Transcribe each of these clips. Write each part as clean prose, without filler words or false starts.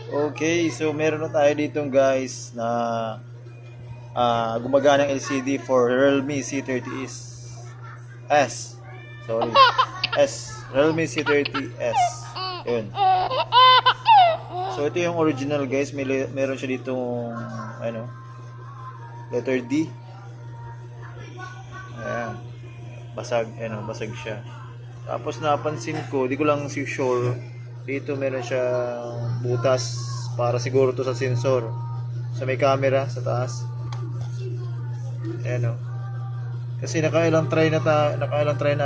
Okay, so meron na tayo dito guys na gumaganang LCD for Realme C30s S. Sorry. Realme C30s. Yun. So ito yung original guys, meron siya ditong ano, letter D. Ayan. Basag siya. Tapos napansin ko, di ko lang si sure, dito meron siya butas para siguro to sa sensor. Sa may camera sa taas. Ayan o. Kasi nakailang try na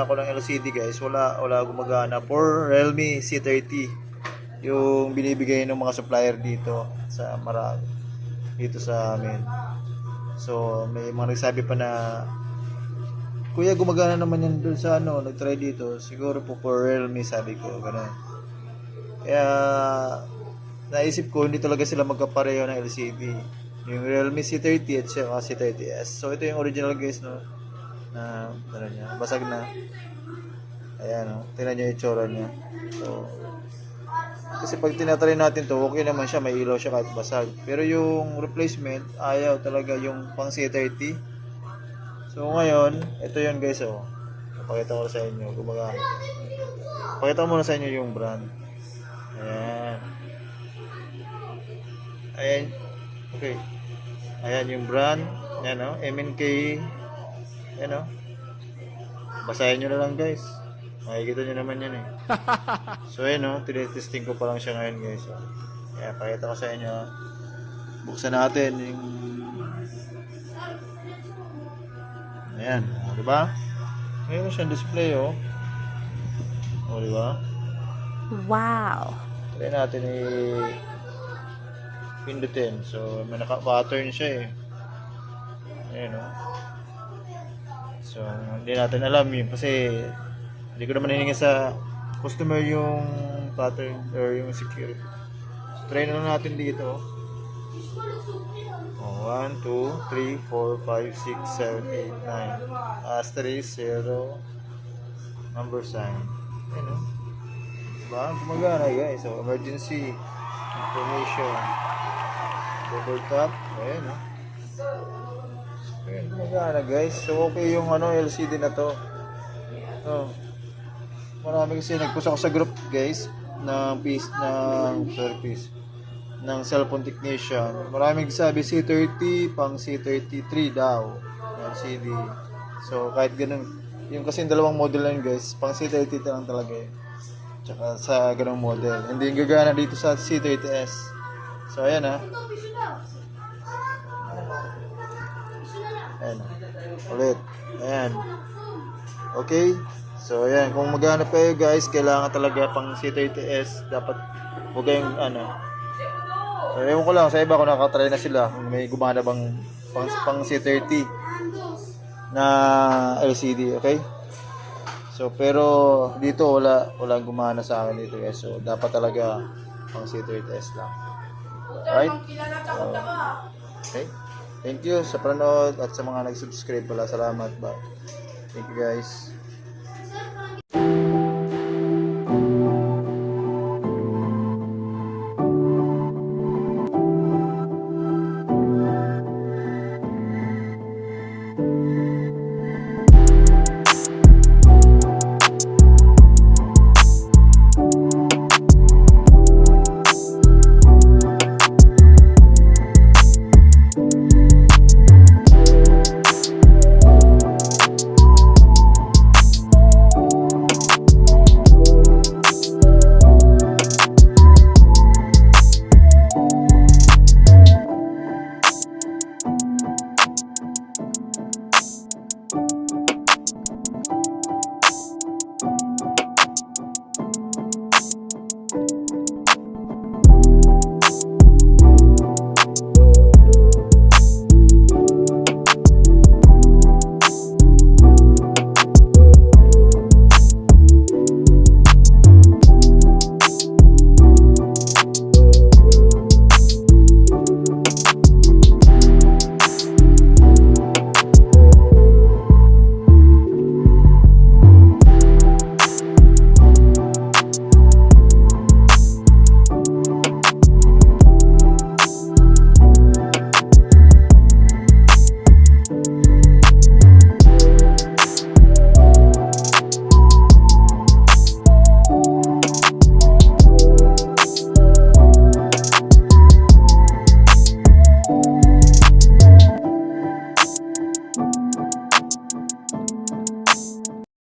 ako ng LCD guys, wala gumagana for Realme C30. Yung binibigay ng mga supplier dito sa marami dito sa amin. So may mga nagsabi pa na, kuya gumagana naman yan dun sa ano, nagtry dito, siguro po for Realme, sabi ko ganun. Kaya naisip ko hindi talaga sila magkapareho ng LCD, yung Realme C30 at saka C30s. So ito yung original guys, no, na ano niya, basag na. Ayan o, tingnan nyo yung itsura niya. So kasi pag tinatry natin to, okay naman siya, may ilaw siya kahit basag. Pero yung replacement, ayaw talaga yung pang C30. So ngayon, ito yun guys, oh. Pakita ko sa inyo, gumagana. Pakita ko muna sa inyo yung brand. Ayan. Ayan. Okay. Ayan yung brand. Ayan o, MNK. Ayan o. Basahin nyo na lang guys. Makikita nyo naman yan eh. So ayan o, tinitesting ko pa lang siya ngayon guys. So, ayan, pakita ko sa inyo. Buksan natin yung... Ayan, di ba? Mayroon siyang display oh. O, di ba? Wow. Try natin pindutin. So, may naka-pattern siya eh. Ayan oh. So, hindi natin alam yun kasi hindi ko naman hiningi sa customer yung pattern or yung security. So, try na lang natin dito. 1, 2, 3, 4, 5, 6, 7, 8, 9. Asterisk, 0, number sign. Ayan o. Diba? Gumagana guys. So, emergency information. Double tap. Ayan o. Ayan, gumagana guys. So, okay yung ano, LCD na to. So, marami kasi nagpost ako sa group guys ng cellphone technician. Maraming sabi C30 pang C33 daw LCD. So kahit ganun, yung kasi dalawang model lang guys, pang C30 lang talaga eh. Tsaka sa ganung model. Hindi yung gagana dito sa C30s. So ayan ha. Ayan. Ulit. Ayan. Okay. So ayan, kung maghanap kayo guys, kailangan talaga pang C30s, dapat huwag kayong ano. So, ewan ko lang sa iba kung nakatry na sila, kung may gumana bang pang C30 na LCD, okay? So pero dito wala gumana sa akin dito guys. So dapat talaga pang C30s lang. Alright? So, okay. Thank you sa panonood at sa mga nag-subscribe pala. Salamat ba. Thank you guys.